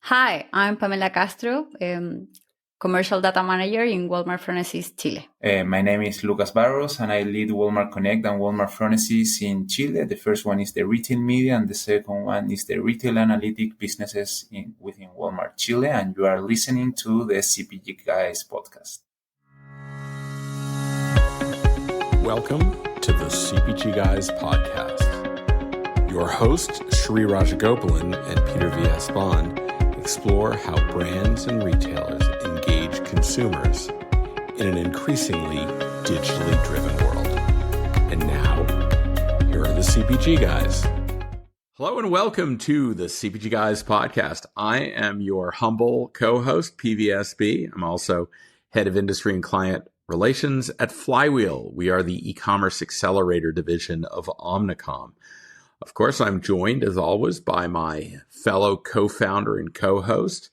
Hi, I'm Pamela Castro, Commercial Data Manager in Walmart Phronesis, Chile. My name is Lucas Barros, and I lead Walmart Connect and Walmart Phronesis in Chile. The first one is the retail media, and the second one is the retail analytic businesses within Walmart Chile. And you are listening to the CPG Guys podcast. Welcome to the CPG Guys podcast. Your hosts, Shri Rajagopalan and Peter V.S. Bond, explore how brands and retailers engage consumers in an increasingly digitally driven world. And now, here are the CPG Guys. Hello and welcome to the CPG Guys podcast. I am your humble co-host, PVSB. I'm also head of industry and client relations at Flywheel. We are the e-commerce accelerator division of Omnicom. Of course, I'm joined, as always, by my fellow co-founder and co-host.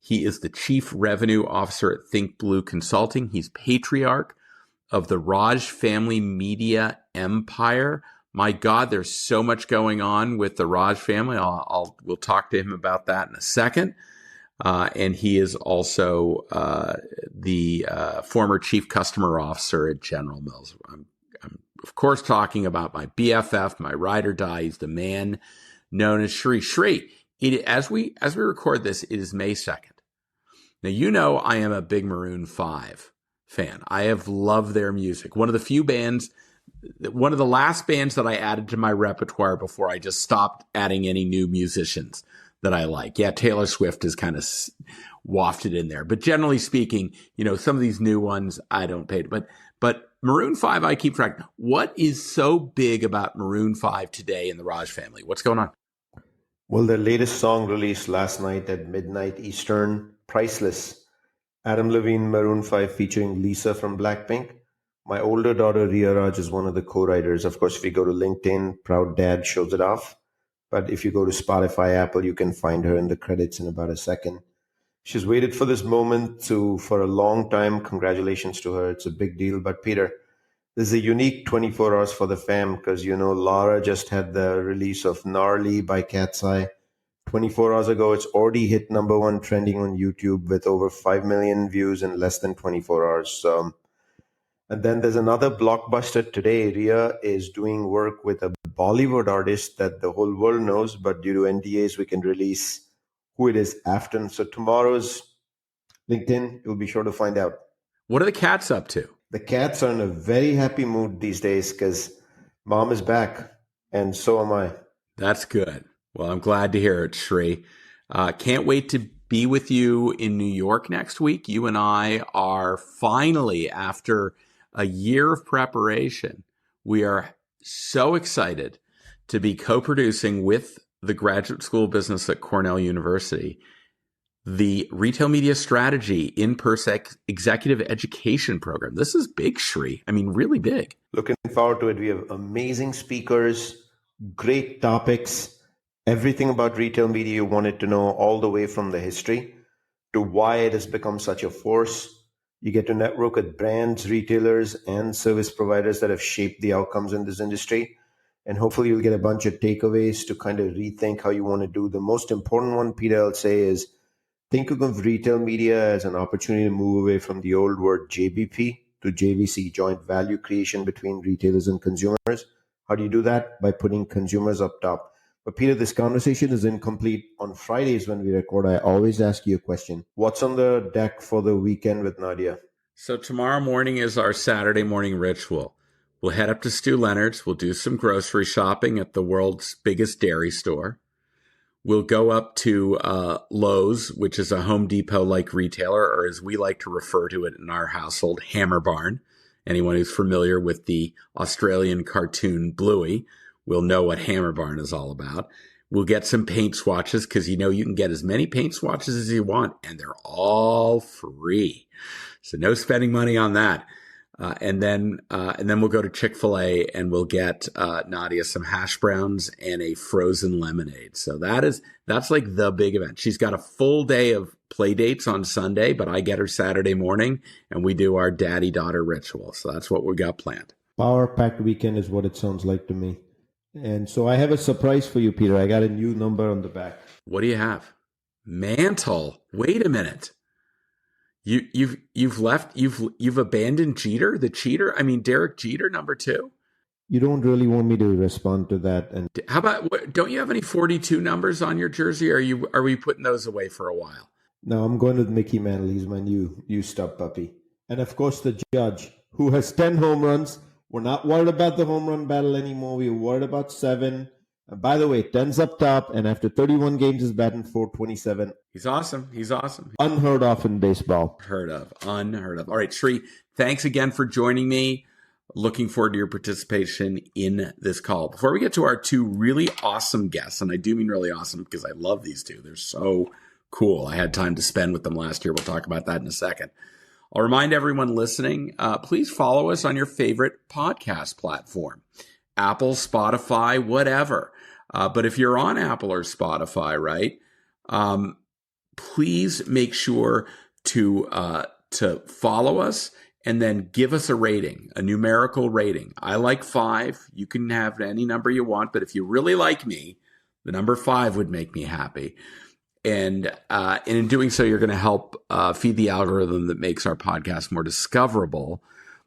He is the Chief Revenue Officer at Think Blue Consulting. He's patriarch of the Raj family media empire. My God, there's so much going on with the Raj family. We'll talk to him about that in a second. And he is also the former Chief Customer Officer at General Mills. I'm of course, talking about my BFF, my ride or die. He's the man known as Shri. Shri, as we record this, it is May 2nd. Now, you know I am a big Maroon 5 fan. I have loved their music. One of the last bands that I added to my repertoire before I just stopped adding any new musicians that I like. Yeah, Taylor Swift is kind of wafted in there. But generally speaking, some of these new ones I don't pay. But Maroon 5, I keep track. What is so big about Maroon 5 today in the Raj family? What's going on? Well, their latest song released last night at midnight Eastern, Priceless. Adam Levine, Maroon 5 featuring Lisa from Blackpink. My older daughter, Ria Raj, is one of the co-writers. Of course, if you go to LinkedIn, Proud Dad shows it off. But if you go to Spotify, Apple, you can find her in the credits in about a second. She's waited for this moment for a long time. Congratulations to her. It's a big deal. But Peter, this is a unique 24 hours for the fam because, Laura just had the release of Gnarly by Cat's Eye. 24 hours ago, it's already hit number one trending on YouTube with over 5 million views in less than 24 hours. And then there's another blockbuster today. Ria is doing work with a Bollywood artist that the whole world knows, but due to NDAs, we can release who it is after. So tomorrow's LinkedIn, you'll be sure to find out. What are the cats up to? The cats are in a very happy mood these days because mom is back, and so am I. That's good. Well, I'm glad to hear it, Shri. Can't wait to be with you in New York next week. You and I are finally, after a year of preparation, we are so excited to be co-producing with the Graduate School of Business at Cornell University the Retail Media Strategy in-person executive education program. This is big, Shri. I mean, really big. Looking forward to it. We have amazing speakers, great topics, everything about retail media you wanted to know, all the way from the history to why it has become such a force. You get to network with brands, retailers, and service providers that have shaped the outcomes in this industry. And hopefully you'll get a bunch of takeaways to kind of rethink how you want to do. The most important one, Peter, I'll say is think of retail media as an opportunity to move away from the old word JBP to JVC, joint value creation between retailers and consumers. How do you do that? By putting consumers up top. But Peter, this conversation is incomplete. On Fridays when we record, I always ask you a question. What's on the deck for the weekend with Nadia? So tomorrow morning is our Saturday morning ritual. We'll head up to Stu Leonard's. We'll do some grocery shopping at the world's biggest dairy store. We'll go up to Lowe's, which is a Home Depot-like retailer, or as we like to refer to it in our household, Hammer Barn. Anyone who's familiar with the Australian cartoon Bluey will know what Hammer Barn is all about. We'll get some paint swatches because you can get as many paint swatches as you want, and they're all free. So no spending money on that. And then we'll go to Chick-fil-A and we'll get Nadia some hash browns and a frozen lemonade. So that's like the big event. She's got a full day of play dates on Sunday, but I get her Saturday morning and we do our daddy-daughter ritual. So that's what we got planned. Power-packed weekend is what it sounds like to me. And so I have a surprise for you, Peter. I got a new number on the back. What do you have? Mantle. Wait a minute. You've abandoned Jeter, the cheater? I mean, Derek Jeter, number 2? You don't really want me to respond to that. And How about, don't you have any 42 numbers on your jersey? Are we putting those away for a while? no, I'm going with Mickey Mantle. He's my new stub puppy. And of course, the judge, who has 10 home runs. We're not worried about the home run battle anymore. We're worried about 7. By the way, 10's up top, and after 31 games, is batting .427. He's awesome. Unheard of in baseball. Unheard of. All right, Sri, thanks again for joining me. Looking forward to your participation in this call. Before we get to our 2 really awesome guests, and I do mean really awesome because I love these 2. They're so cool. I had time to spend with them last year. We'll talk about that in a second. I'll remind everyone listening, please follow us on your favorite podcast platform, Apple, Spotify, whatever. But if you're on Apple or Spotify, right, please make sure to follow us and then give us a rating, a numerical rating. I like 5. You can have any number you want, but if you really like me, the number 5 would make me happy. And in doing so, you're going to help feed the algorithm that makes our podcast more discoverable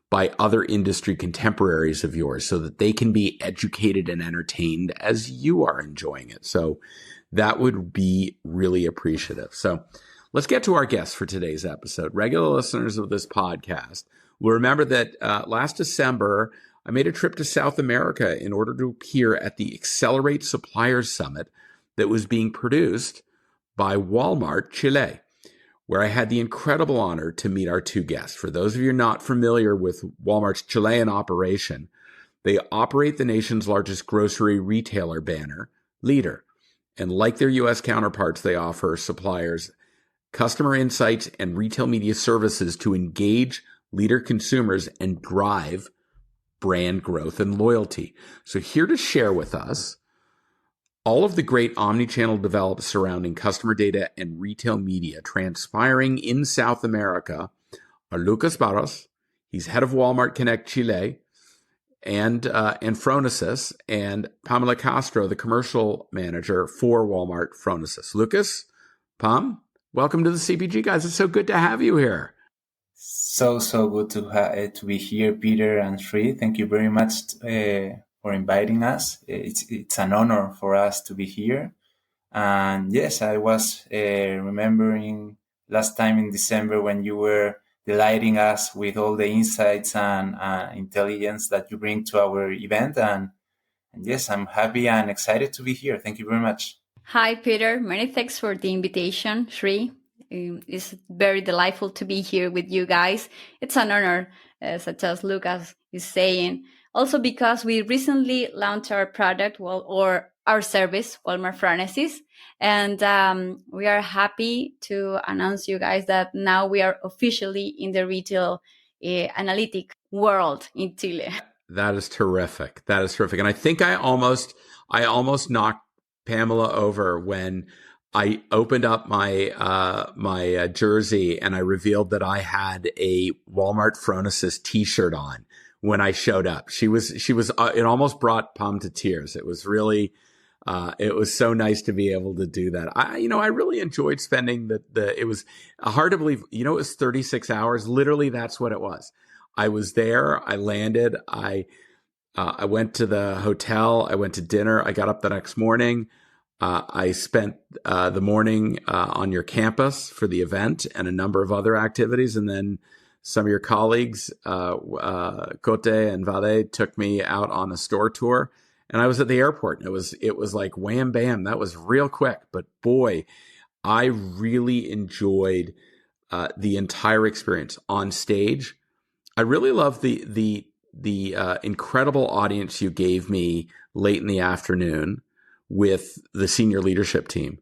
by other industry contemporaries of yours so that they can be educated and entertained as you are enjoying it. So that would be really appreciative. So let's get to our guests for today's episode. Regular listeners of this podcast will remember that last December, I made a trip to South America in order to appear at the Accelerate Suppliers Summit that was being produced by Walmart Chile, where I had the incredible honor to meet our 2 guests. For those of you not familiar with Walmart's Chilean operation, they operate the nation's largest grocery retailer banner, Leader. And like their U.S. counterparts, they offer suppliers customer insights and retail media services to engage Leader consumers and drive brand growth and loyalty. So here to share with us all of the great omnichannel developments surrounding customer data and retail media transpiring in South America are Lucas Barros. He's head of Walmart Connect Chile and Phronesis, and Pamela Castro, the commercial manager for Walmart Phronesis. Lucas, Pam, welcome to the CPG Guys. It's so good to have you here. So good to be here, Peter and Sri. Thank you very much for inviting us. It's an honor for us to be here. And yes, I was remembering last time in December when you were delighting us with all the insights and intelligence that you bring to our event. And yes, I'm happy and excited to be here. Thank you very much. Hi, Peter. Many thanks for the invitation, Sri. It's very delightful to be here with you guys. It's an honor, such as Lucas is saying. Also because we recently launched our product, or our service, Walmart Phronesis. And we are happy to announce you guys that now we are officially in the retail analytic world in Chile. That is terrific. And I think I almost knocked Pamela over when I opened up my jersey and I revealed that I had a Walmart Phronesis t-shirt on when I showed up. She was it almost brought Pam to tears. It was really it was so nice to be able to do that. I really enjoyed spending it was hard to believe, it was 36 hours. Literally, that's what it was. I was there. I landed. I went to the hotel. I went to dinner. I got up the next morning. I spent the morning on your campus for the event and a number of other activities. And then some of your colleagues, Cote and Vale, took me out on a store tour. And I was at the airport. And it was like wham, bam. That was real quick. But boy, I really enjoyed the entire experience on stage. I really love the incredible audience you gave me late in the afternoon with the senior leadership team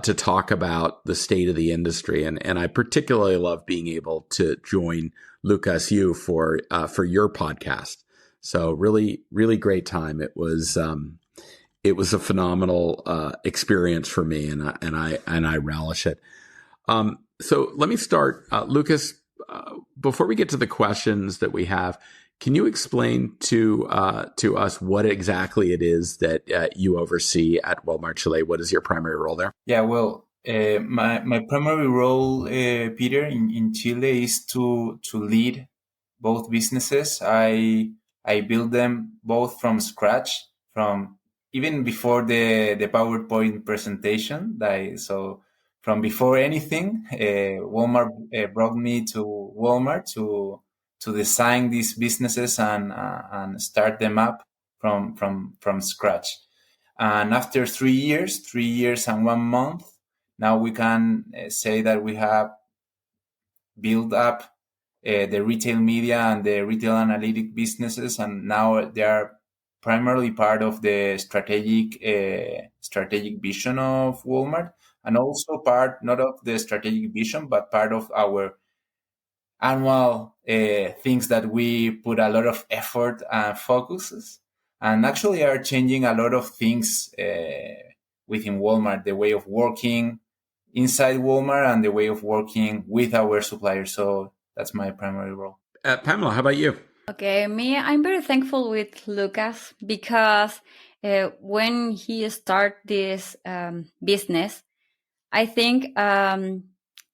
to talk about the state of the industry. And I particularly love being able to join Lucas, you for your podcast. So really, really great time. It was a phenomenal experience for me, and I relish it. So let me start, Lucas. Before we get to the questions that we have, can you explain to us what exactly it is that you oversee at Walmart Chile? What is your primary role there? Yeah, well, My primary role, Peter, in Chile is to lead both businesses. I build them both from scratch, from even before the PowerPoint presentation. So from before anything, Walmart brought me to Walmart to design these businesses and start them up from scratch. And after 3 years and 1 month, now we can say that we have built up the retail media and the retail analytic businesses, and now they are primarily part of the strategic vision of Walmart, and also part not of the strategic vision, but part of our annual things that we put a lot of effort and focuses, and actually are changing a lot of things within Walmart, the way of working inside Walmart and the way of working with our suppliers. So that's my primary role. Pamela, how about you? Okay, me, I'm very thankful with Lucas because when he started this business, I think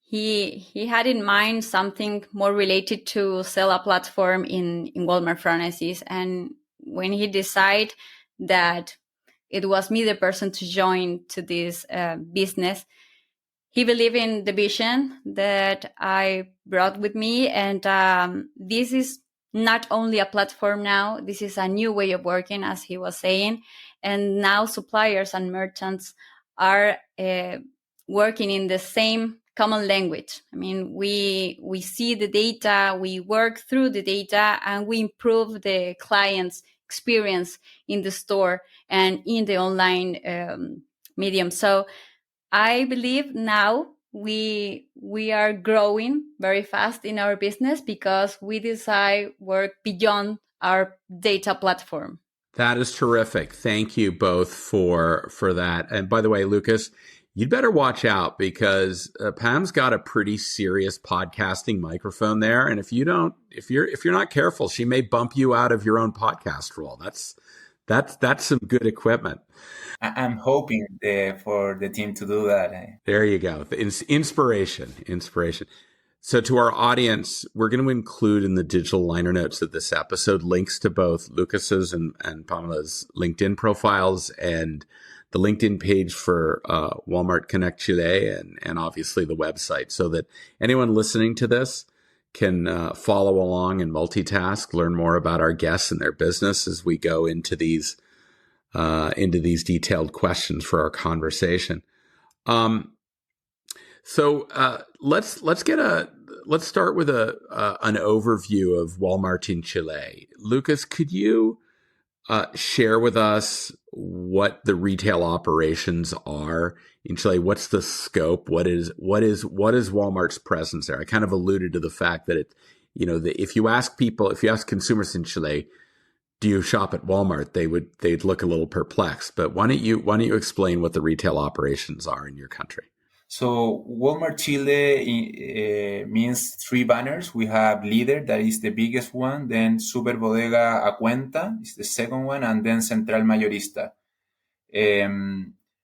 he had in mind something more related to sell a platform in Walmart Phronesis. And when he decided that it was me the person to join to this business, he believed in the vision that I brought with me. And this is not only a platform now, this is a new way of working, as he was saying. And now suppliers and merchants are working in the same common language. I mean, we see the data, we work through the data, and we improve the client's experience in the store and in the online medium. So I believe now we are growing very fast in our business because we decide work beyond our data platform. That is terrific. Thank you both for that. And by the way, Lucas, you'd better watch out because Pam's got a pretty serious podcasting microphone there, and if you're not careful, she may bump you out of your own podcast role. That's some good equipment. I'm hoping for the team to do that. There you go. Inspiration. So to our audience, we're going to include in the digital liner notes of this episode links to both Lucas's and Pamela's LinkedIn profiles and the LinkedIn page for Walmart Connect Chile and obviously the website, so that anyone listening to this can follow along and multitask, learn more about our guests and their business as we go into these detailed questions for our conversation. So let's start with an overview of Walmart in Chile. Lucas, could you share with us what the retail operations are in Chile? What's the scope? What is Walmart's presence there? I kind of alluded to the fact that if you ask consumers in Chile, do you shop at Walmart? They'd look a little perplexed. But why don't you explain what the retail operations are in your country? So Walmart Chile means 3 banners. We have Líder, that is the biggest one, then Super Bodega A Cuenta is the second one, and then Central Mayorista.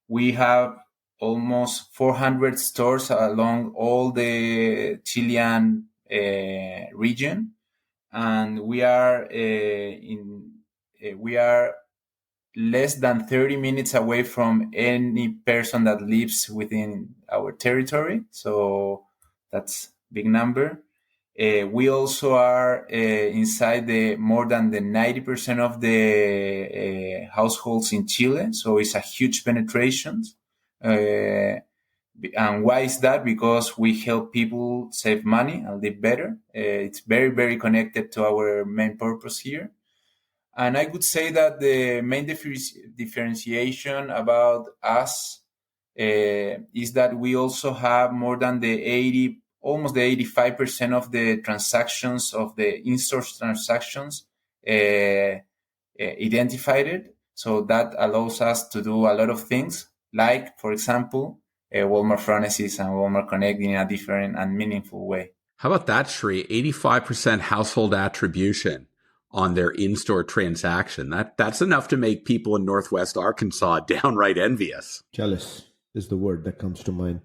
We have almost 400 stores along all the Chilean region, and we are less than 30 minutes away from any person that lives within our territory. So that's a big number. We also are inside more than the 90% of the households in Chile. So it's a huge penetration. And why is that? Because we help people save money and live better. It's very, very connected to our main purpose here. And I would say that the main differentiation about us is that we also have more than almost the 85% of the transactions of the in-store transactions identified. So that allows us to do a lot of things, like, for example, Walmart Phronesis and Walmart Connect in a different and meaningful way. How about that, Shri? 85% household attribution on their in-store transaction. That's enough to make people in Northwest Arkansas downright envious. Jealous is the word that comes to mind.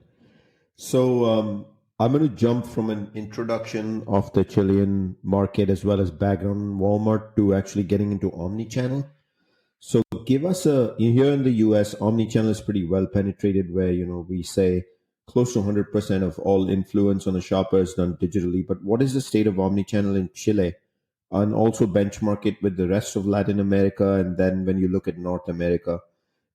So I'm going to jump from an introduction of the Chilean market as well as background on Walmart to actually getting into omnichannel. So give us here in the US, omnichannel is pretty well penetrated where, we say close to 100% of all influence on a shopper is done digitally. But what is the state of omnichannel in Chile? And also benchmark it with the rest of Latin America. And then when you look at North America,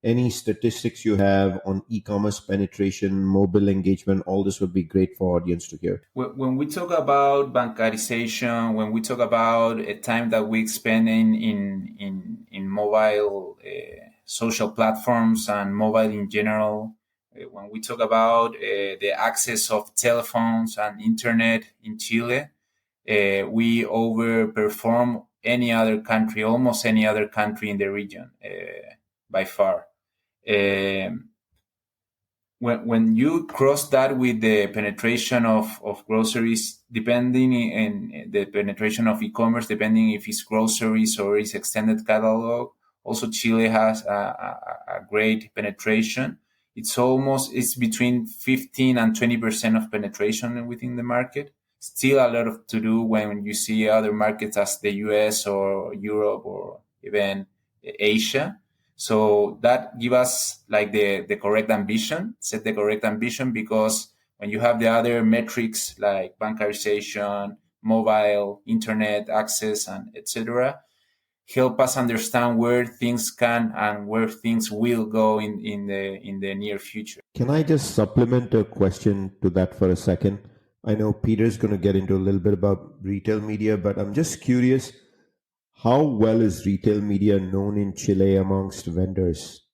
any statistics you have on e-commerce penetration, mobile engagement, all this would be great for audience to hear. When we talk about bancarization, when we talk about a time that we spend in mobile social platforms and mobile in general, when we talk about the access of telephones and internet in Chile, we overperform any other country, almost any other country in the region by far. When you cross that with the penetration of groceries, depending in the penetration of e-commerce, depending if it's groceries or it's extended catalog, also Chile has a great penetration. It's between 15 and 20% of penetration within the market. Still a lot to do when you see other markets as the US or Europe or even Asia. So that give us like the correct ambition, set the correct ambition, because when you have the other metrics like bankarization, mobile, internet access, and etc., help us understand where things can and where things will go in the near future. Can I just supplement a question to that for a second? I know Peter's going to get into a little bit about retail media, but I'm just curious, how well is retail media known in Chile amongst vendors,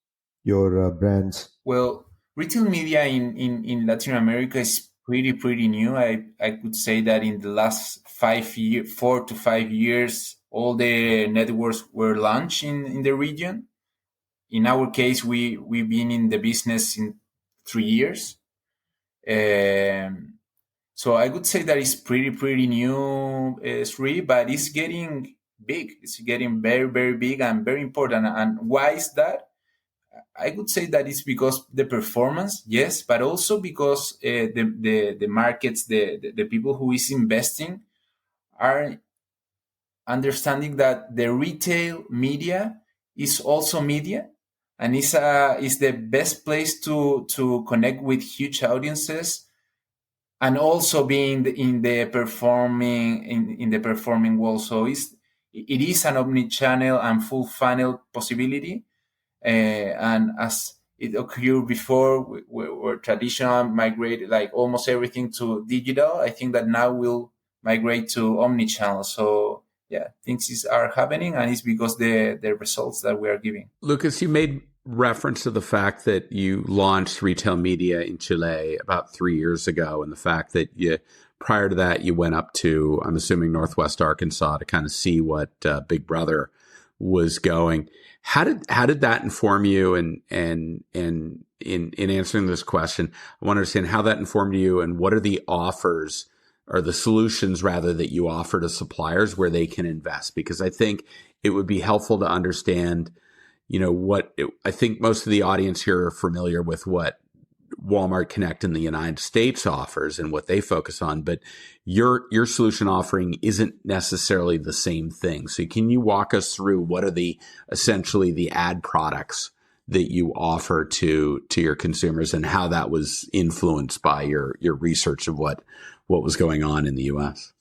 your brands? Well, retail media in Latin America is pretty new. I could say that in the last 4 to 5 years, all the networks were launched in the region. In our case, we've been in the business in 3 years. So I would say that it's pretty new, Sri, but it's getting big. It's getting very big and very important. And why is that? I would say that it's because the performance, yes, but also because the markets, the people who is investing are understanding that the retail media is also media, and is the best place to connect with huge audiences, and also being in the performing world. So it is an omni-channel and full funnel possibility. And as it occurred before, where traditional migrated like almost everything to digital, I think that now we'll migrate to omni-channel. So yeah, things are happening, and it's because the results that we are giving. Lucas, you made reference to the fact that you launched retail media in Chile about 3 years ago, and the fact that prior to that you went up to, I'm assuming, Northwest Arkansas to kind of see what Big Brother was going. How did that inform you? And in answering this question, I want to understand how that informed you, and what are the offers or the solutions rather that you offer to suppliers where they can invest? Because I think it would be helpful to understand, I think most of the audience here are familiar with what Walmart Connect in the United States offers and what they focus on, but your solution offering isn't necessarily the same thing. So can you walk us through what are essentially the ad products that you offer to your consumers, and how that was influenced by your research of what was going on in the US?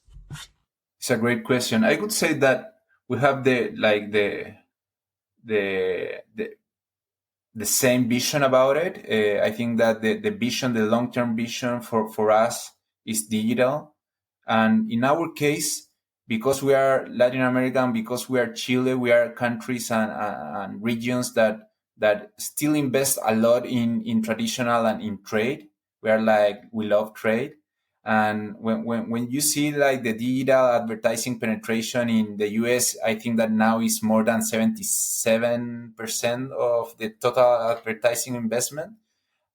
It's a great question. I would say that we have the same vision about it. I think that the long-term vision for us is digital. And in our case, because we are Latin American, because we are Chile, we are countries and regions that still invest a lot in traditional and in trade. We love trade. And when you see like the digital advertising penetration in the US, I think that now is more than 77% of the total advertising investment.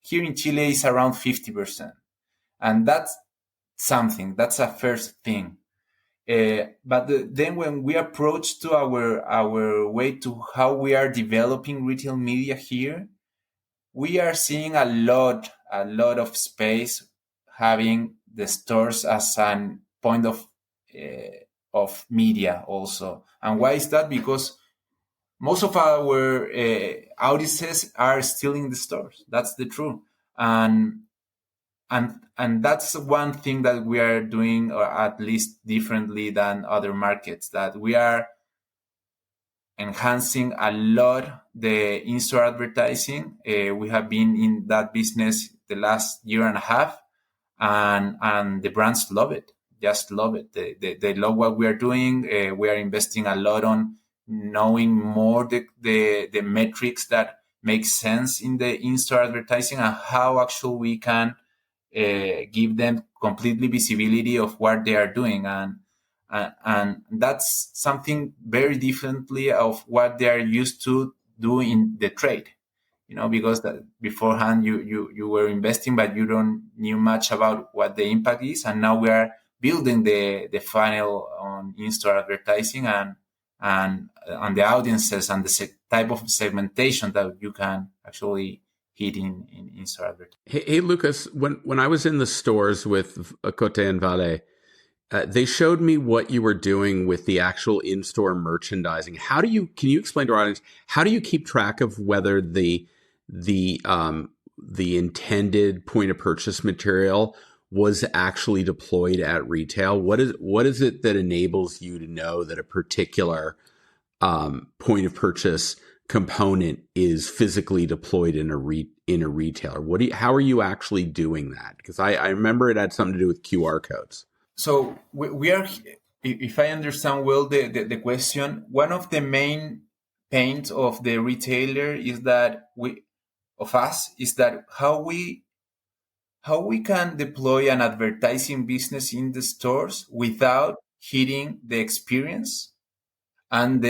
Here in Chile is around 50%. And that's something, that's a first thing. But then when we approach to our way to how we are developing retail media here, we are seeing a lot of space having the stores as an point of media also. And why is that? Because most of our audiences are still in the stores. That's the truth. And that's one thing that we are doing, or at least differently than other markets, that we are enhancing a lot the in-store advertising. We have been in that business the last year and a half, and the brands love it. Just love it. They love what we are doing. We are investing a lot on knowing more the metrics that make sense in the in-store advertising, and how actually we can give them completely visibility of what they are doing. And that's something very differently of what they are used to do in the trade, because beforehand you were investing, but you don't knew much about what the impact is. And now we are building the funnel on in-store advertising and the audiences and the type of segmentation that you can actually hit in in-store advertising. Hey, Lucas, when I was in the stores with Cote and Valle, they showed me what you were doing with the actual in-store merchandising. Can you explain to our audience, how do you keep track of whether the intended point of purchase material was actually deployed at retail? What is it that enables you to know that a particular point of purchase component is physically deployed in a retailer? How are you actually doing that? Because I remember it had something to do with QR codes. So we are, if I understand well the question, one of the main pains of the retailer is that how we can deploy an advertising business in the stores without hitting the experience and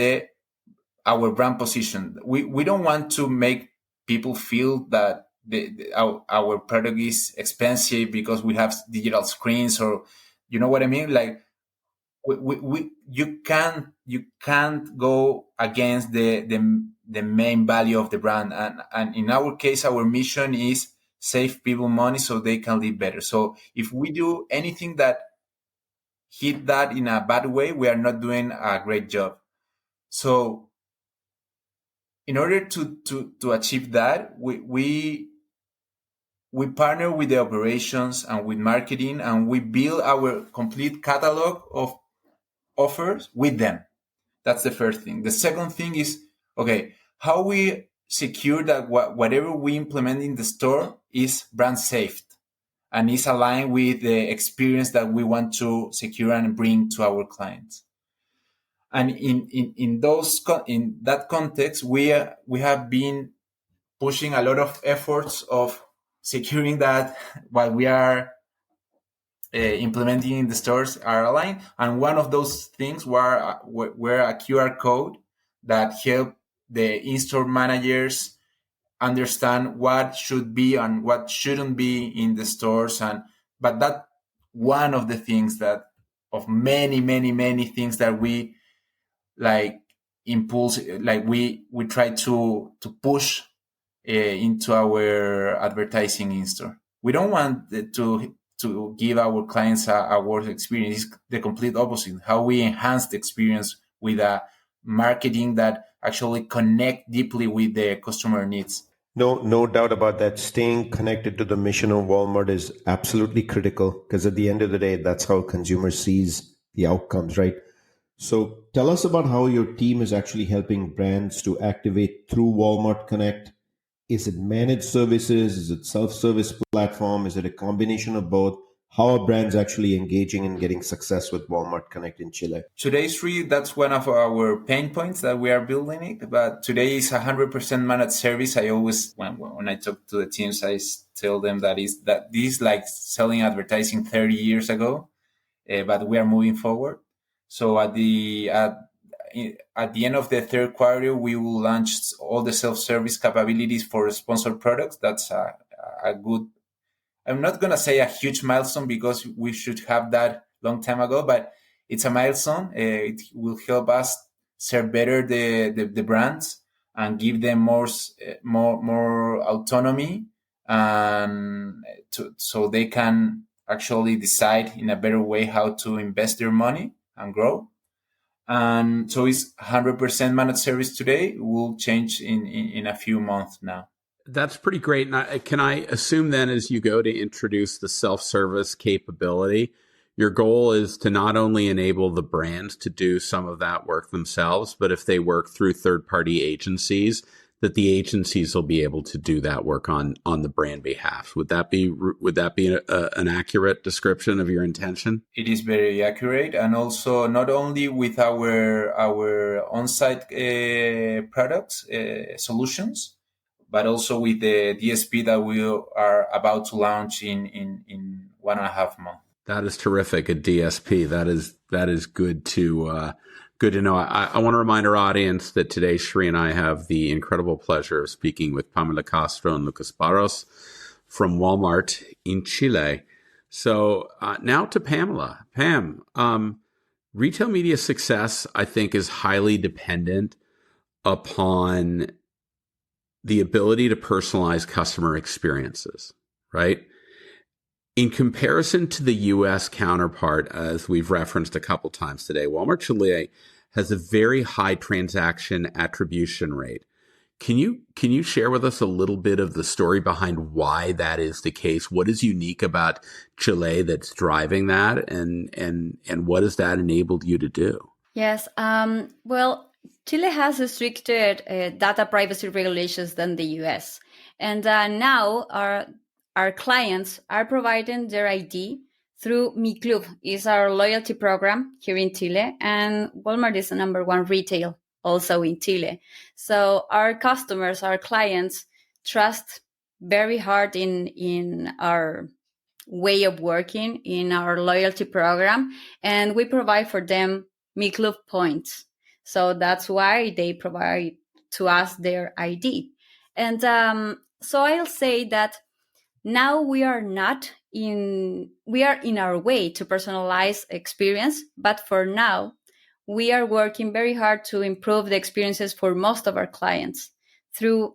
our brand position. We don't want to make people feel that our product is expensive because we have digital screens, or you know what I mean? Like you can't go against the main value of the brand. And in our case, our mission is save people money so they can live better. So if we do anything that hit that in a bad way, we are not doing a great job. So in order to achieve that, we partner with the operations and with marketing, and we build our complete catalog of offers with them. That's the first thing. The second thing is, okay, how we secure that whatever we implement in the store is brand safe and is aligned with the experience that we want to secure and bring to our clients. And in that context, we have been pushing a lot of efforts of securing that what we are implementing in the stores are aligned. And one of those things were a QR code that help the in-store managers understand what should be and what shouldn't be in the stores. But that one of the things that of many things that we like impulse, like we try to push into our advertising in store. We don't want to give our clients a worse experience. It's the complete opposite. How we enhance the experience with a marketing that actually connect deeply with the customer needs. No doubt about that. Staying connected to the mission of Walmart is absolutely critical, because at the end of the day, that's how consumer sees the outcomes, right? So tell us about how your team is actually helping brands to activate through Walmart Connect. Is it managed services? Is it self-service platform? Is it a combination of both? How are brands actually engaging and getting success with Walmart Connect in Chile? Today's that's one of our pain points that we are building it. But today is 100% managed service. I always, when I talk to the teams, I tell them that this is like selling advertising 30 years ago, but we are moving forward. So at the end of the third quarter, we will launch all the self-service capabilities for sponsored products. That's a good, I'm not going to say a huge milestone because we should have that long time ago, but it's a milestone. It will help us serve better the brands and give them more autonomy, and so they can actually decide in a better way how to invest their money and grow. And so it's 100% managed service today. Will change in a few months now. That's pretty great. And can I assume then, as you go to introduce the self-service capability, your goal is to not only enable the brands to do some of that work themselves, but if they work through third-party agencies, that the agencies will be able to do that work on the brand behalf. Would that be an accurate description of your intention? It is very accurate, and also not only with our on-site products solutions, but also with the DSP that we are about to launch in 1.5 months. That is terrific. A DSP. That is good to know. I want to remind our audience that today Shri and I have the incredible pleasure of speaking with Pamela Castro and Lucas Barros from Walmart in Chile. So now to Pamela. Pam, retail media success, I think, is highly dependent upon the ability to personalize customer experiences, right? In comparison to the U.S. counterpart, as we've referenced a couple times today, Walmart Chile has a very high transaction attribution rate. Can you share with us a little bit of the story behind why that is the case? What is unique about Chile that's driving that, and what has that enabled you to do? Yes. Well, Chile has stricter data privacy regulations than the US. And now our clients are providing their ID through Mi Club. Is our loyalty program here in Chile. And Walmart is the number one retail also in Chile. So our customers, our clients trust very hard in our way of working, in our loyalty program. And we provide for them Mi Club points. So that's why they provide to us their ID. And so I'll say that now we are in our way to personalize experience, but for now, we are working very hard to improve the experiences for most of our clients through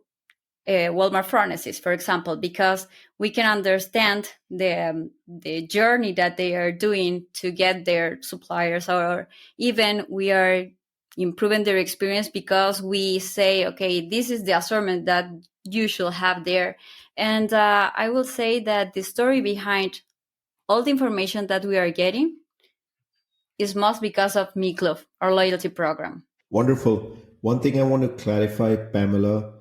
Walmart Phronesis, for example, because we can understand the journey that they are doing to get their suppliers, or even we are improving their experience because we say, okay, this is the assortment that you should have there. And I will say that the story behind all the information that we are getting is most because of Mi Club, our loyalty program. Wonderful. One thing I want to clarify, Pamela,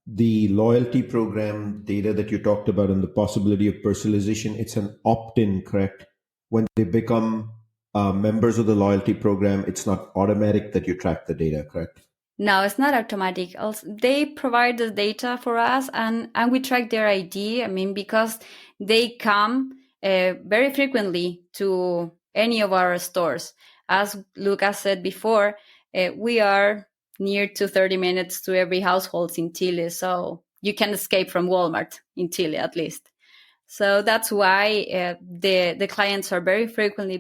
the loyalty program data that you talked about and the possibility of personalization, it's an opt-in, correct? When they become members of the loyalty program, it's not automatic that you track the data, correct? No, it's not automatic. Also, they provide the data for us and we track their ID. I mean, because they come very frequently to any of our stores. As Lucas said before, we are near to 30 minutes to every household in Chile. So you can escape from Walmart in Chile, at least. So that's why the clients are very frequently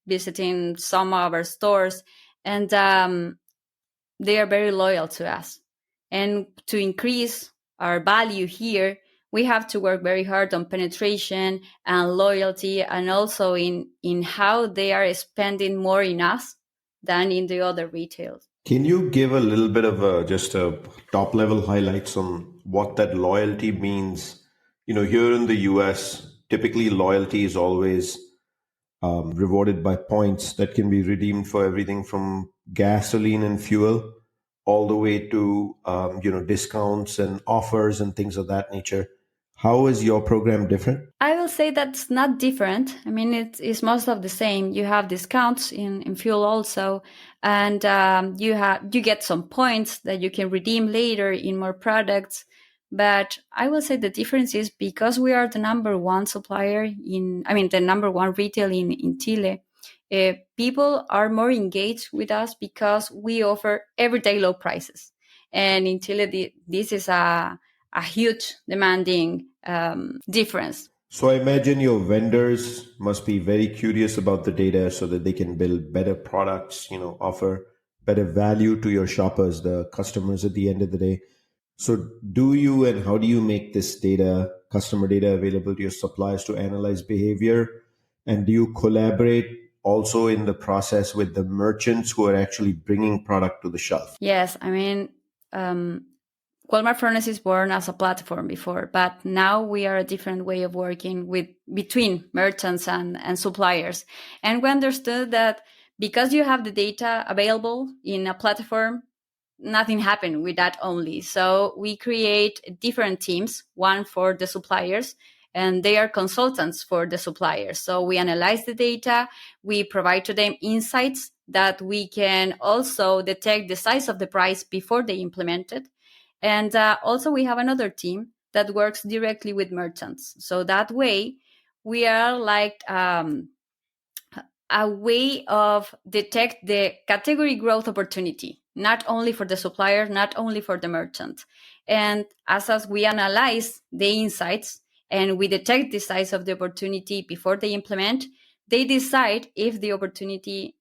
visiting some of our stores, and they are very loyal to us. And to increase our value here, we have to work very hard on penetration and loyalty, and also in how they are spending more in us than in the other retailers. Can you give a little bit of just a top level highlights on what that loyalty means? You know, here in the US, typically loyalty is always rewarded by points that can be redeemed for everything from gasoline and fuel all the way to discounts and offers and things of that nature. How is your program different? I will say that's not different. I mean, it's most of the same. You have discounts in fuel also, and you get some points that you can redeem later in more products. But I will say the difference is because we are the number one supplier the number one retail in Chile. People are more engaged with us because we offer everyday low prices. And in Chile, this is a huge demanding difference. So I imagine your vendors must be very curious about the data so that they can build better products, offer better value to your shoppers, the customers at the end of the day. So do you and how do you make this data, customer data, available to your suppliers to analyze behavior? And do you collaborate also in the process with the merchants who are actually bringing product to the shelf? Yes, I mean, Walmart Phronesis is born as a platform before, but now we are a different way of working between merchants and suppliers. And we understood that because you have the data available in a platform, nothing happened with that only. So we create different teams, one for the suppliers, and they are consultants for the suppliers. So we analyze the data, we provide to them insights that we can also detect the size of the price before they implement it. And also we have another team that works directly with merchants. So that way we are like a way of detect the category growth opportunity, not only for the supplier, not only for the merchant. And as we analyze the insights and we detect the size of the opportunity before they implement, they decide if the opportunity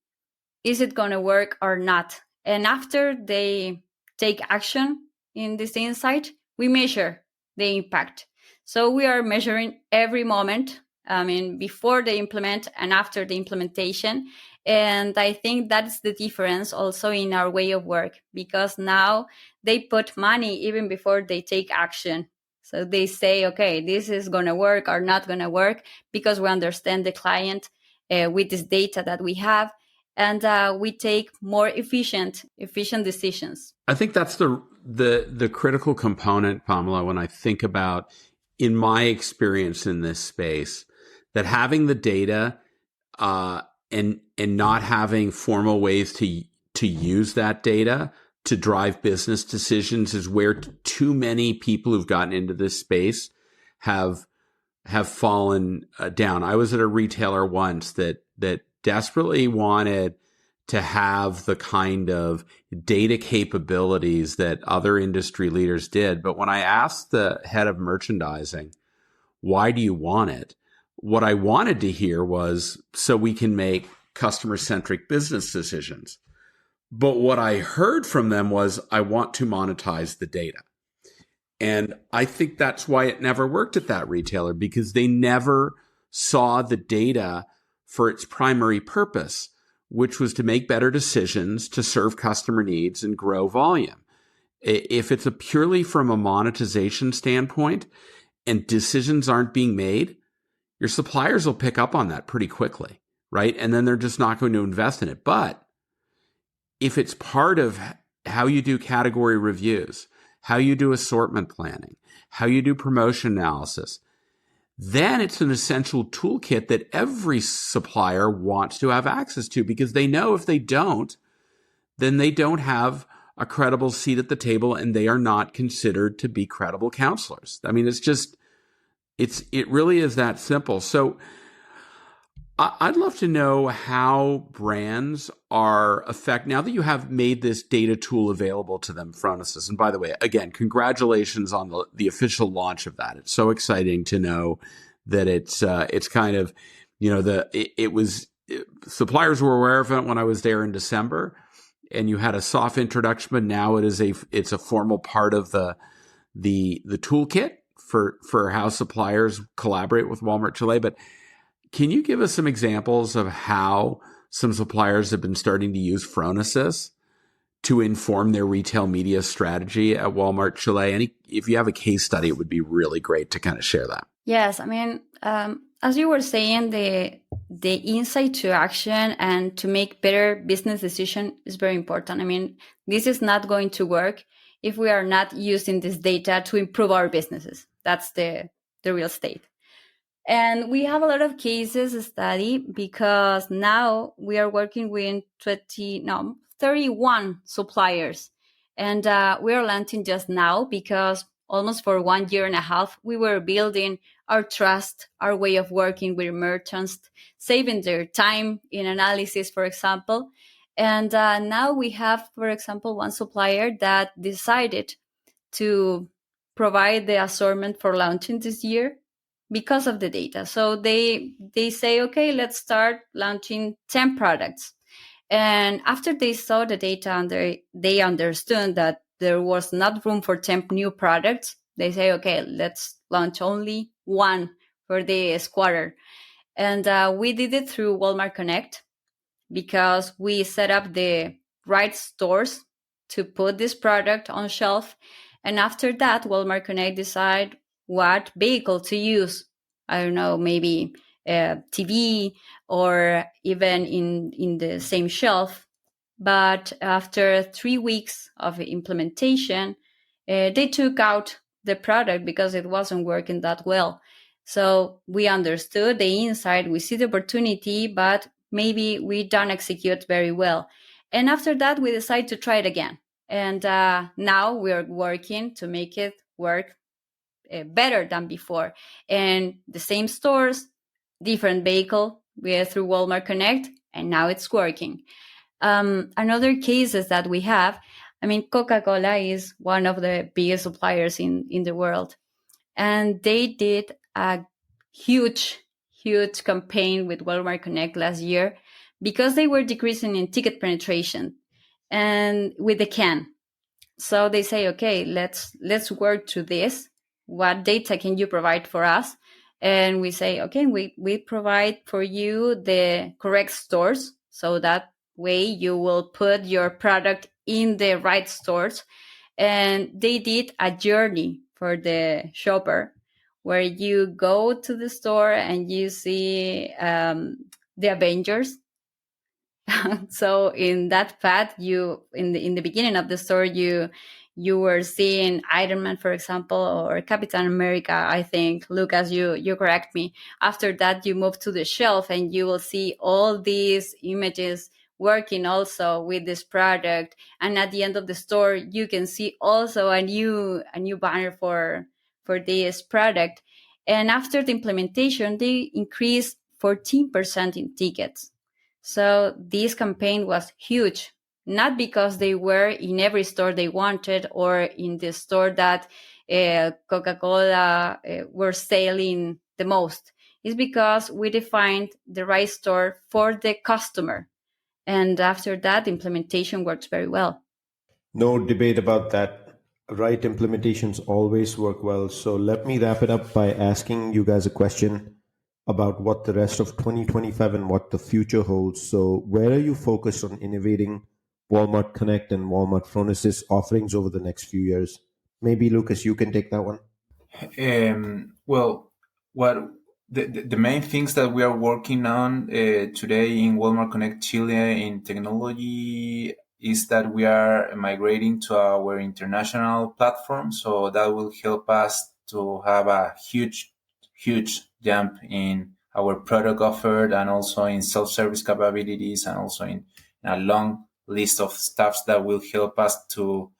is it going to work or not. And after they take action in this insight, we measure the impact. So we are measuring every moment, I mean, before they implement and after the implementation. And I think that's the difference also in our way of work, because now they put money even before they take action. So they say, okay, this is going to work or not going to work, because we understand the client with this data that we have, and we take more efficient decisions. I think that's the critical component, Pamela, when I think about, in my experience in this space, that having the data and not having formal ways to use that data to drive business decisions is where too many people who've gotten into this space have fallen down. I was at a retailer once that desperately wanted to have the kind of data capabilities that other industry leaders did. But when I asked the head of merchandising, why do you want it? What I wanted to hear was so we can make customer-centric business decisions. But what I heard from them was, I want to monetize the data. And I think that's why it never worked at that retailer, because they never saw the data for its primary purpose, which was to make better decisions, to serve customer needs and grow volume. If it's purely from a monetization standpoint and decisions aren't being made, your suppliers will pick up on that pretty quickly, right? And then they're just not going to invest in it. But if it's part of how you do category reviews, how you do assortment planning, how you do promotion analysis, then it's an essential toolkit that every supplier wants to have access to, because they know if they don't, then they don't have a credible seat at the table and they are not considered to be credible counselors. I mean, it really is that simple. So I'd love to know how brands are now that you have made this data tool available to them, Phronesis. And by the way, again, congratulations on the official launch of that. It's so exciting to know that it's kind of, suppliers were aware of it when I was there in December, and you had a soft introduction, but now it's a formal part of the toolkit for how suppliers collaborate with Walmart Chile. But can you give us some examples of how some suppliers have been starting to use Phronesis to inform their retail media strategy at Walmart Chile? If you have a case study, it would be really great to kind of share that. Yes, I mean, as you were saying, the insight to action and to make better business decision is very important. I mean, this is not going to work if we are not using this data to improve our businesses. That's the real state. And we have a lot of cases study, because now we are working with 31 suppliers. And we are launching just now because almost for 1.5 years, we were building our trust, our way of working with merchants, saving their time in analysis, for example. And now we have, for example, one supplier that decided to provide the assortment for launching this year because of the data. So they say, okay, let's start launching 10 products. And after they saw the data and they understood that there was not room for 10 new products, they say, okay, let's launch only one for this quarter. And we did it through Walmart Connect because we set up the right stores to put this product on shelf. And after that, Walmart Connect decide what vehicle to use. I don't know, maybe TV or even in the same shelf. But after 3 weeks of implementation, they took out the product because it wasn't working that well. So we understood the insight, we see the opportunity, but maybe we don't execute very well. And after that, we decided to try it again. And now we are working to make it work better than before. And the same stores, different vehicle, we are through Walmart Connect, and now it's working. Another cases that we have, I mean, Coca-Cola is one of the biggest suppliers in the world. And they did a huge campaign with Walmart Connect last year because they were decreasing in ticket penetration and with the can. So they say, okay, let's work to this. What data can you provide for us? And we say, okay, we provide for you the correct stores, so that way you will put your product in the right stores. And they did a journey for the shopper where you go to the store and you see the Avengers. So in that path, you in the beginning of the store, you were seeing Iron Man, for example, or Captain America. I think, Lucas, you correct me. After that, you move to the shelf and you will see all these images working also with this product. And at the end of the store, you can see also a new banner for this product. And after the implementation, they increased 14% in tickets. So this campaign was huge, not because they were in every store they wanted or in the store that Coca-Cola were selling the most. It's because we defined the right store for the customer. And after that, implementation works very well. No debate about that. Right implementations always work well. So let me wrap it up by asking you guys a question about what the rest of 2025 and what the future holds. So where are you focused on innovating Walmart Connect and Walmart Phronesis offerings over the next few years? Maybe Lucas, you can take that one. Well, what the main things that we are working on today in Walmart Connect Chile in technology is that we are migrating to our international platform. So that will help us to have a huge jump in our product offered and also in self-service capabilities and also in a long list of stuffs that will help us to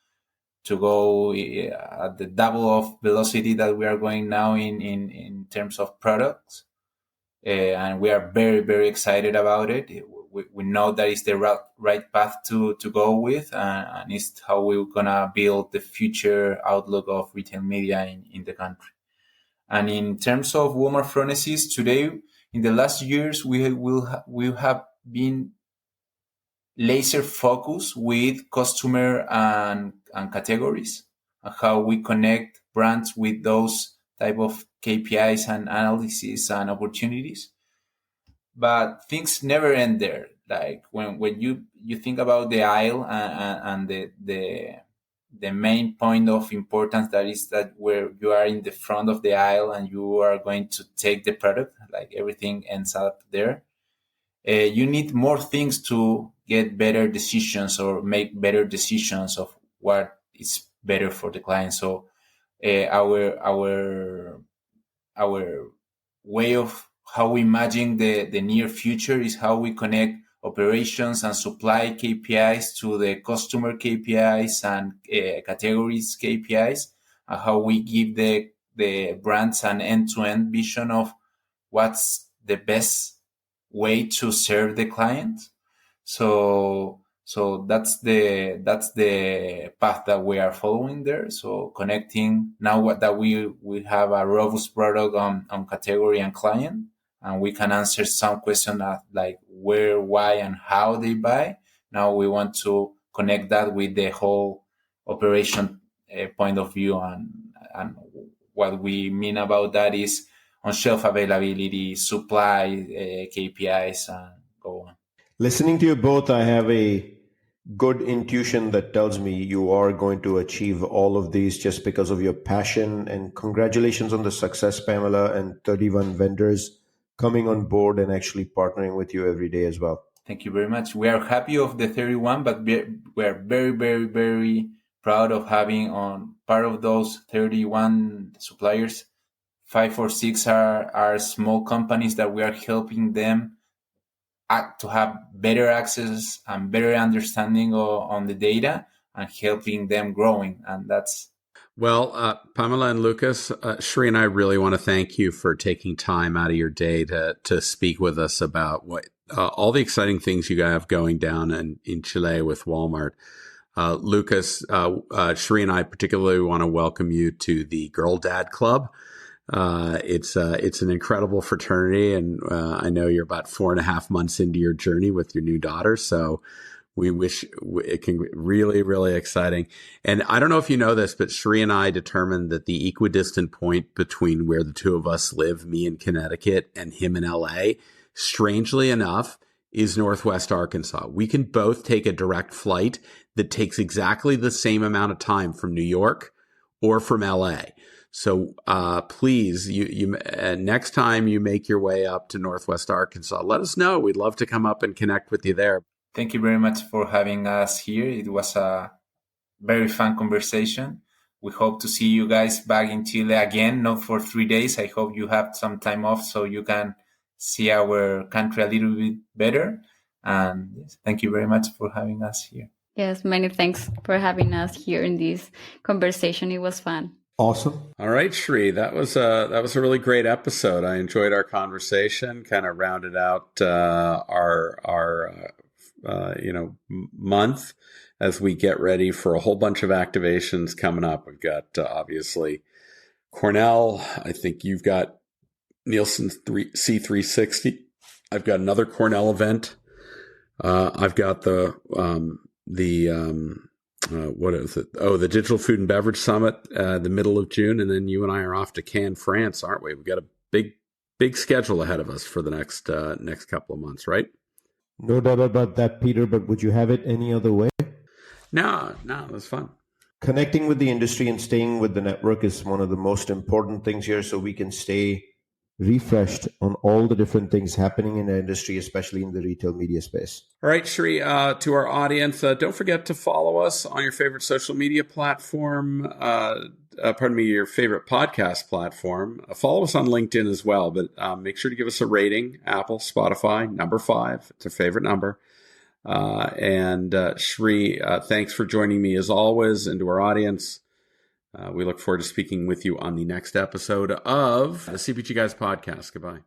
go at the double of velocity that we are going now in terms of products. And we are very, very excited about it. We know that it's the right path to go with, and it's how we're going to build the future outlook of retail media in the country. And in terms of Walmart Phronesis, today, in the last years, we have been laser focused with customer and categories and how we connect brands with those type of KPIs and analysis and opportunities. But things never end there. Like when you think about the aisle and the main point of importance, that is that where you are in the front of the aisle and you are going to take the product, like everything ends up there. You need more things to get better decisions or make better decisions of what is better for the client. So our way of how we imagine the near future is how we connect operations and supply KPIs to the customer KPIs and categories KPIs, and how we give the brands an end-to-end vision of what's the best way to serve the client. So that's the path that we are following there. So connecting now that we have a robust product on category and client, and we can answer some questions like where, why, and how they buy. Now we want to connect that with the whole operation point of view, and what we mean about that is shelf availability, supply, KPIs, and go on. Listening to you both, I have a good intuition that tells me you are going to achieve all of these just because of your passion. And congratulations on the success, Pamela, and 31 vendors coming on board and actually partnering with you every day as well. Thank you very much. We are happy of the 31, but we are very, very, very proud of having on part of those 31 suppliers. 5 or 6 are small companies that we are helping them to have better access and better understanding on the data and helping them growing. And that's... Well, Pamela and Lucas, Shri and I really want to thank you for taking time out of your day to speak with us about what all the exciting things you have going down in Chile with Walmart. Lucas, Shri and I particularly want to welcome you to the Girl Dad Club. It's an incredible fraternity, and I know you're about 4.5 months into your journey with your new daughter. So we wish it can be really, really exciting. And I don't know if you know this, but Shri and I determined that the equidistant point between where the two of us live, me in Connecticut and him in LA, strangely enough, is Northwest Arkansas. We can both take a direct flight that takes exactly the same amount of time from New York or from LA. So please, you next time you make your way up to Northwest Arkansas, let us know. We'd love to come up and connect with you there. Thank you very much for having us here. It was a very fun conversation. We hope to see you guys back in Chile again, not for 3 days. I hope you have some time off so you can see our country a little bit better. And thank you very much for having us here. Yes, many thanks for having us here in this conversation. It was fun. Awesome. All right, Shri, that was a really great episode. I enjoyed our conversation. Kind of rounded out our month as we get ready for a whole bunch of activations coming up. We've got obviously Cornell. I think you've got Nielsen C360. I've got another Cornell event. I've got what is it? Oh, the Digital Food and Beverage Summit, the middle of June. And then you and I are off to Cannes, France, aren't we? We've got a big schedule ahead of us for the next couple of months, right? No doubt about that, Peter, but would you have it any other way? No, it was fun. Connecting with the industry and staying with the network is one of the most important things here, so we can stay refreshed on all the different things happening in the industry, especially in the retail media space. All right, Shri, to our audience, don't forget to follow us on your favorite social media platform, your favorite podcast platform. Follow us on LinkedIn as well, but make sure to give us a rating. Apple, Spotify, number 5. It's our favorite number. And Shri, thanks for joining me as always, and to our audience. We look forward to speaking with you on the next episode of the CPG Guys podcast. Goodbye.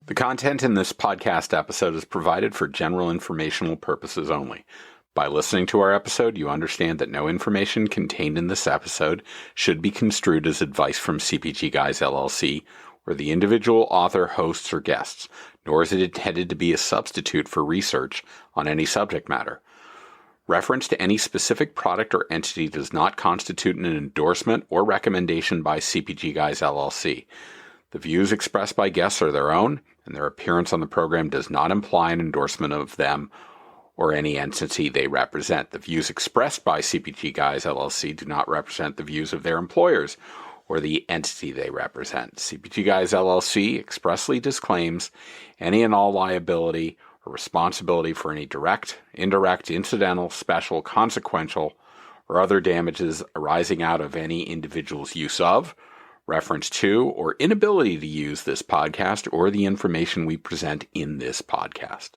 The content in this podcast episode is provided for general informational purposes only. By listening to our episode, you understand that no information contained in this episode should be construed as advice from CPG Guys LLC or the individual author, hosts, or guests, nor is it intended to be a substitute for research on any subject matter. Reference to any specific product or entity does not constitute an endorsement or recommendation by CPG Guys LLC. The views expressed by guests are their own, and their appearance on the program does not imply an endorsement of them or any entity they represent. The views expressed by CPG Guys LLC do not represent the views of their employers or the entity they represent. CPG Guys LLC expressly disclaims any and all liability or responsibility for any direct, indirect, incidental, special, consequential, or other damages arising out of any individual's use of, reference to, or inability to use this podcast or the information we present in this podcast.